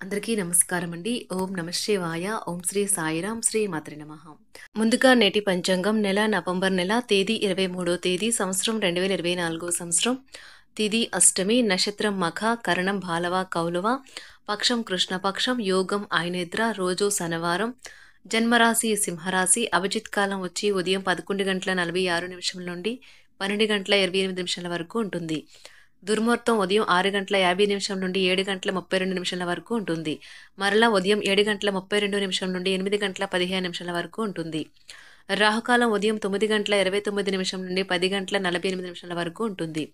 అందరికీ నమస్కారం అండి. ఓం నమ శివాయ. ఓం శ్రీ సాయిరాం. శ్రీ మాత్రే నమః. ముందుగా నేటి పంచాంగం నెల నవంబర్ నెల తేదీ 23వ తేదీ సంవత్సరం 2024 సంవత్సరం. తిథి అష్టమి, నక్షత్రం మఖ, కరణం బాలవ కౌలవ, పక్షం కృష్ణపక్షం, యోగం ఆయనేద్ర, రోజు శనివారం, జన్మరాశి సింహరాశి, అభిజిత్ కాలం వచ్చి ఉదయం 11:46 నుండి 12:28 వరకు ఉంటుంది. దుర్ముహూర్తం ఉదయం 6:50 నుండి 7:32 వరకు ఉంటుంది. మరలా ఉదయం 7:32 నుండి 8:15 వరకు ఉంటుంది. రాహుకాలం ఉదయం 9:29 నుండి 10:48 వరకు ఉంటుంది.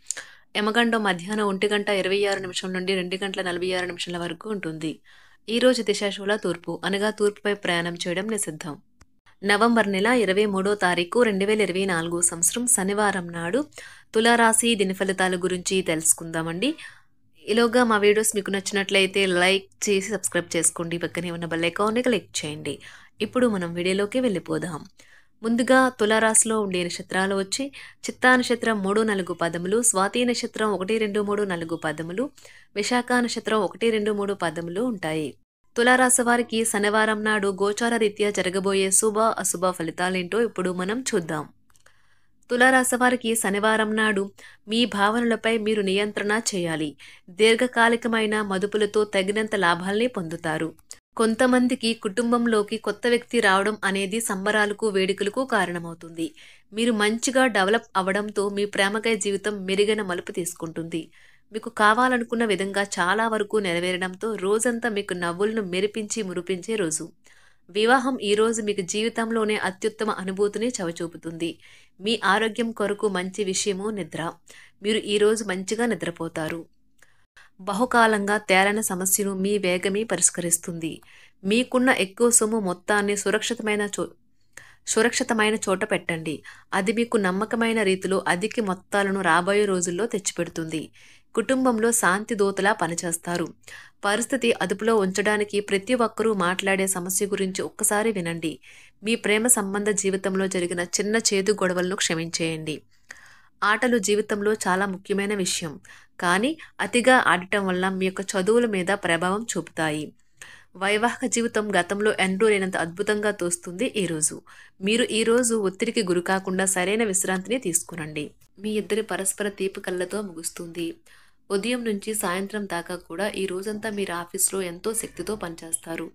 యమగండం మధ్యాహ్నం 1:26 నుండి 2:46 వరకు ఉంటుంది. ఈ రోజు దిశాశూల తూర్పు, అనగా తూర్పుపై ప్రయాణం చేయడం నిషిద్ధం. నవంబర్ నెల 23వ తారీఖు 2024 సంవత్సరం శనివారం నాడు తులారాశి దిన ఫలితాల గురించి తెలుసుకుందామండి. ఈలోగా మా వీడియోస్ మీకు నచ్చినట్లయితే లైక్ చేసి సబ్స్క్రైబ్ చేసుకోండి. పక్కనే ఉన్న బెల్ ఐకాన్ని క్లిక్ చేయండి. ఇప్పుడు మనం వీడియోలోకి వెళ్ళిపోదాం. ముందుగా తులారాశిలో ఉండే నక్షత్రాలు వచ్చి చిత్తా నక్షత్రం 3, 4 పదములు, స్వాతి నక్షత్రం 1, 2, 3, 4 పదములు, విశాఖ నక్షత్రం 1, 2, 3 పదములు ఉంటాయి. తులారాశి వారికి శనివారం నాడు గోచార రీత్యా జరగబోయే శుభ అశుభ ఫలితాలేంటో ఇప్పుడు మనం చూద్దాం. తులారాశి వారికి శనివారం నాడు మీ భావనలపై మీరు నియంత్రణ చేయాలి. దీర్ఘకాలికమైన మదుపులతో తగినంత లాభాల్ని పొందుతారు. కొంతమందికి కుటుంబంలోకి కొత్త వ్యక్తి రావడం అనేది సంబరాలకు వేడుకలకు కారణమవుతుంది. మీరు మంచిగా డెవలప్ అవ్వడంతో మీ ప్రేమకై జీవితం మెరుగైన మలుపు తీసుకుంటుంది. మీకు కావాలనుకున్న విధంగా చాలా వరకు నెరవేరడంతో రోజంతా మీకు నవ్వులను మెరిపించి మురిపించే రోజు. వివాహం ఈ రోజు మీకు జీవితంలోనే అత్యుత్తమ అనుభూతిని చవిచూపుతుంది. మీ ఆరోగ్యం కొరకు మంచి విషయము నిద్ర. మీరు ఈ రోజు మంచిగా నిద్రపోతారు. బహుకాలంగా తేలని సమస్యను మీ వేగమే పరిష్కరిస్తుంది. మీకున్న ఎక్కువ సొమ్ము మొత్తాన్ని సురక్షితమైన చోట పెట్టండి. అది మీకు నమ్మకమైన రీతిలో అధిక మొత్తాలను రాబోయే రోజుల్లో తెచ్చిపెడుతుంది. కుటుంబంలో శాంతి దూతలా పనిచేస్తారు. పరిస్థితి అదుపులో ఉంచడానికి ప్రతి ఒక్కరూ మాట్లాడే సమస్య గురించి ఒక్కసారి వినండి. మీ ప్రేమ సంబంధ జీవితంలో జరిగిన చిన్న చేదు గొడవలను క్షమించేయండి. ఆటలు జీవితంలో చాలా ముఖ్యమైన విషయం, కానీ అతిగా ఆడటం వల్ల మీ యొక్క చదువుల మీద ప్రభావం చూపుతాయి. వైవాహిక జీవితం గతంలో ఎన్నడూ లేనంత అద్భుతంగా తోస్తుంది ఈరోజు. మీరు ఈరోజు ఒత్తిడికి గురి కాకుండా సరైన విశ్రాంతిని తీసుకురండి. మీ ఇద్దరి పరస్పర తీపి కళ్ళతో ముగుస్తుంది. ఉదయం నుంచి సాయంత్రం దాకా కూడా ఈ రోజంతా మీరు ఆఫీస్లో ఎంతో శక్తితో పనిచేస్తారు.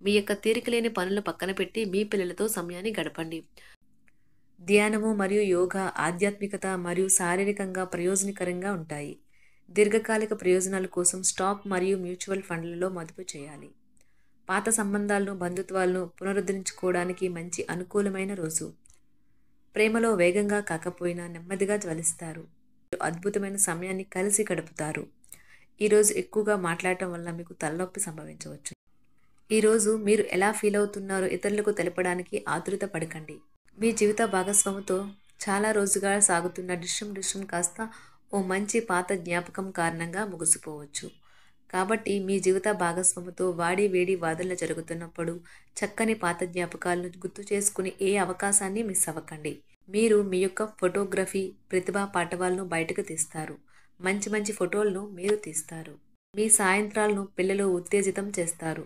మీ యొక్క తీరికలేని పనులు పక్కన పెట్టి మీ పిల్లలతో సమయాన్ని గడపండి. ధ్యానము మరియు యోగా ఆధ్యాత్మికత మరియు శారీరకంగా ప్రయోజనకరంగా ఉంటాయి. దీర్ఘకాలిక ప్రయోజనాల కోసం స్టాక్ మరియు మ్యూచువల్ ఫండ్లలో మదుపు చేయాలి. పాత సంబంధాలను బంధుత్వాలను పునరుద్ధరించుకోవడానికి మంచి అనుకూలమైన రోజు. ప్రేమలో వేగంగా కాకపోయినా నెమ్మదిగా జ్వలిస్తారు. అద్భుతమైన సమయాన్ని కలిసి గడుపుతారు. ఈరోజు ఎక్కువగా మాట్లాడటం వల్ల మీకు తలనొప్పి సంభవించవచ్చు. ఈరోజు మీరు ఎలా ఫీల్ అవుతున్నారో ఇతరులకు తెలపడానికి ఆతురత పడకండి. మీ జీవిత భాగస్వామితో చాలా రోజుగా సాగుతున్న డిష్యం కాస్త ఓ మంచి పాత జ్ఞాపకం కారణంగా ముగిసిపోవచ్చు. కాబట్టి మీ జీవిత భాగస్వామితో వాడి వేడి వాదనలు జరుగుతున్నప్పుడు చక్కని పాత జ్ఞాపకాలను గుర్తు చేసుకుని ఏ అవకాశాన్ని మిస్ అవ్వకండి. మీరు మీ యొక్క ఫోటోగ్రఫీ ప్రతిభా పాటవాలను బయటకు తీస్తారు. మంచి మంచి ఫోటోలను మీరు తీస్తారు. మీ సాయంత్రాలను పిల్లలు ఉత్తేజితం చేస్తారు.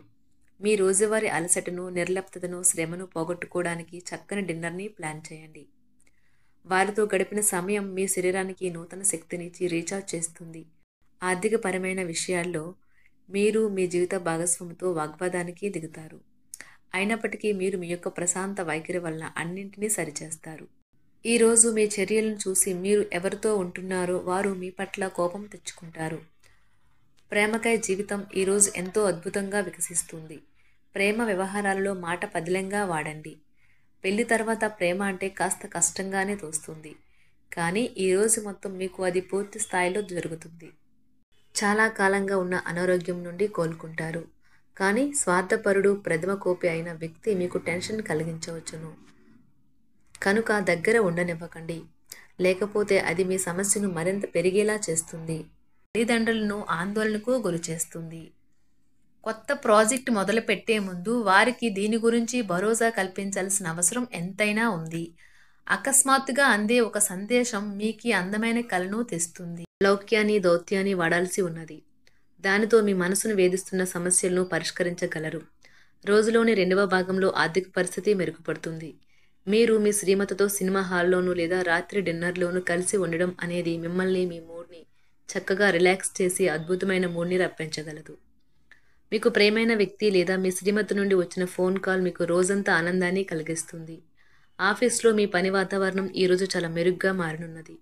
మీ రోజువారీ అలసటను, నిర్లిప్తతను, శ్రమను పోగొట్టుకోవడానికి చక్కని డిన్నర్ని ప్లాన్ చేయండి. వారితో గడిపిన సమయం మీ శరీరానికి నూతన శక్తినిచ్చి రీఛార్జ్ చేస్తుంది. ఆర్థికపరమైన విషయాల్లో మీరు మీ జీవిత భాగస్వామితో వాగ్వాదానికి దిగుతారు. అయినప్పటికీ మీరు మీ యొక్క ప్రశాంత వైఖరి వల్ల అన్నింటినీ సరిచేస్తారు. ఈరోజు మీ చర్యలను చూసి మీరు ఎవరితో ఉంటున్నారో వారు మీ పట్ల కోపం తెచ్చుకుంటారు. ప్రేమకై జీవితం ఈరోజు ఎంతో అద్భుతంగా వికసిస్తుంది. ప్రేమ వ్యవహారాలలో మాట పదిలంగా వాడండి. పెళ్లి తర్వాత ప్రేమ అంటే కాస్త కష్టంగానే తోస్తుంది, కానీ ఈరోజు మొత్తం మీకు అది పూర్తి స్థాయిలో జరుగుతుంది. చాలా కాలంగా ఉన్న అనారోగ్యం నుండి కోలుకుంటారు, కానీ స్వార్థపరుడు ప్రథమ కోపి అయిన వ్యక్తి మీకు టెన్షన్ కలిగించవచ్చును. కనుక దగ్గర ఉండనివ్వకండి, లేకపోతే అది మీ సమస్యను మరింత పెరిగేలా చేస్తుంది. తల్లిదండ్రులను ఆందోళనకు గురి చేస్తుంది. కొత్త ప్రాజెక్ట్ మొదలు పెట్టే ముందు వారికి దీని గురించి భరోసా కల్పించాల్సిన అవసరం ఎంతైనా ఉంది. అకస్మాత్తుగా అందే ఒక సందేశం మీకు అందమైన కలను తెస్తుంది. లౌక్యాన్ని దౌత్యాన్ని వాడాల్సి ఉన్నది. దానితో మీ మనసును వేధిస్తున్న సమస్యలను పరిష్కరించగలరు. రోజులోని రెండవ భాగంలో ఆర్థిక పరిస్థితి మెరుగుపడుతుంది. మీరు మీ శ్రీమతితో సినిమా హాల్లోనూ లేదా రాత్రి డిన్నర్లోనూ కలిసి ఉండడం అనేది మిమ్మల్ని మీ మూడ్ని చక్కగా రిలాక్స్ చేసి అద్భుతమైన మూడ్ని రప్పించగలదు. మీకు ప్రియమైన వ్యక్తి లేదా మీ శ్రీమతి నుండి వచ్చిన ఫోన్ కాల్ మీకు రోజంతా ఆనందాన్ని కలిగిస్తుంది. ఆఫీస్లో మీ పని వాతావరణం ఈరోజు చాలా మెరుగ్గా మారనున్నది.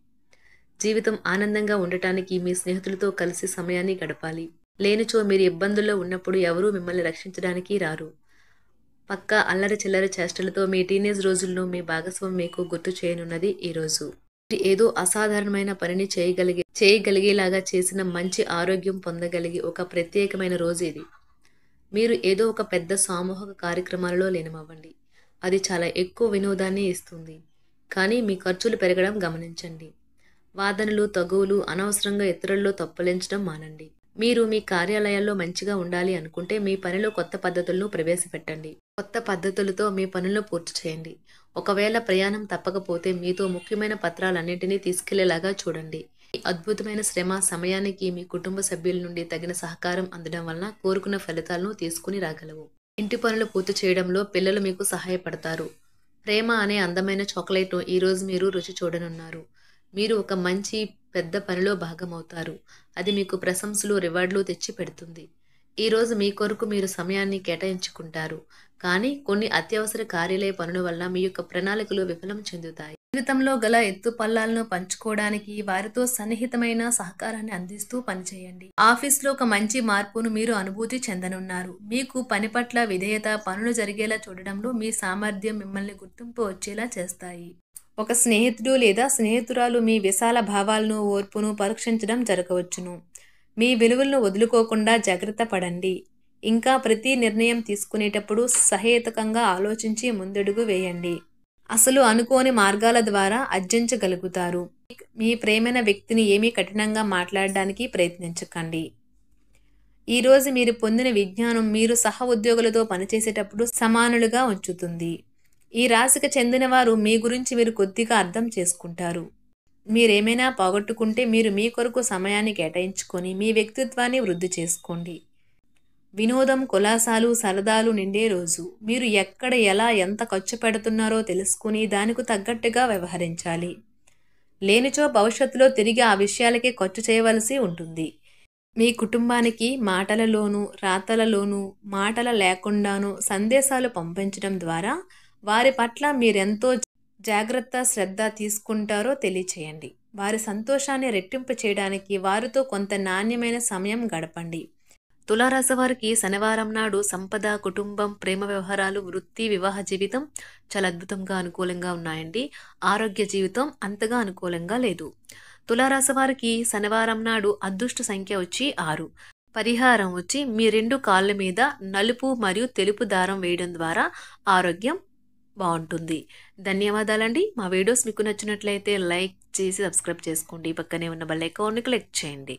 జీవితం ఆనందంగా ఉండటానికి మీ స్నేహితులతో కలిసి సమయాన్ని గడపాలి. లేనిచో మీరు ఇబ్బందుల్లో ఉన్నప్పుడు ఎవరూ మిమ్మల్ని రక్షించడానికి రారు. పక్కా అల్లరి చిల్లరి చేష్టలతో మీ టీనేజ్ రోజుల్లో మీ భాగస్వామి మీకు గుర్తు చేయనున్నది ఈరోజు. ఏదో అసాధారణమైన పనిని చేయగలిగేలాగా చేసిన మంచి ఆరోగ్యం పొందగలిగి ఒక ప్రత్యేకమైన రోజు ఇది. మీరు ఏదో ఒక పెద్ద సామూహిక కార్యక్రమాలలో లీనమవ్వండి. అది చాలా ఎక్కువ వినోదాన్ని ఇస్తుంది. కానీ మీ ఖర్చులు పెరగడం గమనించండి. వాదనలు తగువులు అనవసరంగా ఇతరుల్లో తప్పులించడం మానండి. మీరు మీ కార్యాలయాల్లో మంచిగా ఉండాలి అనుకుంటే మీ పనిలో కొత్త పద్ధతులను ప్రవేశపెట్టండి. కొత్త పద్ధతులతో మీ పనులను పూర్తి చేయండి. ఒకవేళ ప్రయాణం తప్పకపోతే మీతో ముఖ్యమైన పత్రాలన్నింటినీ తీసుకెళ్లేలాగా చూడండి. ఈ అద్భుతమైన శ్రమ సమయానికి మీ కుటుంబ సభ్యుల నుండి తగిన సహకారం అందడం వలన కోరుకున్న ఫలితాలను తీసుకుని రాగలవు. ఇంటి పనులు పూర్తి చేయడంలో పిల్లలు మీకు సహాయపడతారు. ప్రేమ అనే అందమైన చాక్లెట్ను ఈరోజు మీరు రుచి చూడనున్నారు. మీరు ఒక మంచి పెద్ద పనిలో భాగమవుతారు. అది మీకు ప్రశంసలు రివార్డులు తెచ్చి పెడుతుంది. ఈరోజు మీ కొరకు మీరు సమయాన్ని కేటాయించుకుంటారు. కానీ కొన్ని అత్యవసర కార్యాలయ పనుల వల్ల మీ యొక్క ప్రణాళికలు విఫలం చెందుతాయి. జీవితంలో గల ఎత్తు పల్లాలను పంచుకోవడానికి వారితో సన్నిహితమైన సహకారాన్ని అందిస్తూ పనిచేయండి. ఆఫీస్లో ఒక మంచి మార్పును మీరు అనుభూతి చెందనున్నారు. మీకు పని పట్ల విధేయత, పనులు జరిగేలా చూడడంలో మీ సామర్థ్యం మిమ్మల్ని గుర్తింపు వచ్చేలా చేస్తాయి. ఒక స్నేహితుడు లేదా స్నేహితురాలు మీ విశాల భావాలను, ఓర్పును పరీక్షించడం జరగవచ్చును. మీ విలువలను వదులుకోకుండా జాగ్రత్త పడండి. ఇంకా ప్రతి నిర్ణయం తీసుకునేటప్పుడు సహేతుకంగా ఆలోచించి ముందడుగు వేయండి. అసలు అనుకోని మార్గాల ద్వారా అర్జించగలుగుతారు. మీ ప్రేమైన వ్యక్తిని ఏమీ కఠినంగా మాట్లాడడానికి ప్రయత్నించకండి. ఈరోజు మీరు పొందిన విజ్ఞానం మీరు సహ ఉద్యోగులతో పనిచేసేటప్పుడు సమానులుగా ఉంచుతుంది. ఈ రాశికి చెందిన వారు మీ గురించి మీరు కొద్దిగా అర్థం చేసుకుంటారు. మీరేమైనా పోగొట్టుకుంటే మీరు మీ కొరకు సమయాన్ని కేటాయించుకొని మీ వ్యక్తిత్వాన్ని వృద్ధి చేసుకోండి. వినోదం, కులాసాలు, సరదాలు నిండే రోజు. మీరు ఎక్కడ ఎలా ఎంత ఖర్చు పెడుతున్నారో తెలుసుకుని దానికి తగ్గట్టుగా వ్యవహరించాలి. లేనిచో భవిష్యత్తులో తిరిగి ఆ విషయాలకే ఖర్చు చేయవలసి ఉంటుంది. మీ కుటుంబానికి మాటలలోనూ రాతలలోనూ మాటల లేకుండానూ సందేశాలు పంపించడం ద్వారా వారి పట్ల మీరెంతో జాగ్రత్త శ్రద్ధ తీసుకుంటారో తెలియచేయండి. వారి సంతోషాన్ని రెట్టింపు చేయడానికి వారితో కొంత నాణ్యమైన సమయం గడపండి. తులారాశి వారికి శనివారం నాడు సంపద, కుటుంబం, ప్రేమ వ్యవహారాలు, వృత్తి, వివాహ జీవితం చాలా అద్భుతంగా అనుకూలంగా ఉన్నాయండి. ఆరోగ్య జీవితం అంతగా అనుకూలంగా లేదు. తులారాశి వారికి శనివారం నాడు అదృష్ట సంఖ్య వచ్చి 6. పరిహారం వచ్చి మీ 2 కాళ్ళ మీద నలుపు మరియు తెలుపు దారం వేయడం ద్వారా ఆరోగ్యం బాగుంటుంది. ధన్యవాదాలండి. మా వీడియోస్ మీకు నచ్చినట్లయితే లైక్ చేసి సబ్స్క్రైబ్ చేసుకోండి. పక్కనే ఉన్న బెల్ ఐకాన్ని క్లిక్ చేయండి.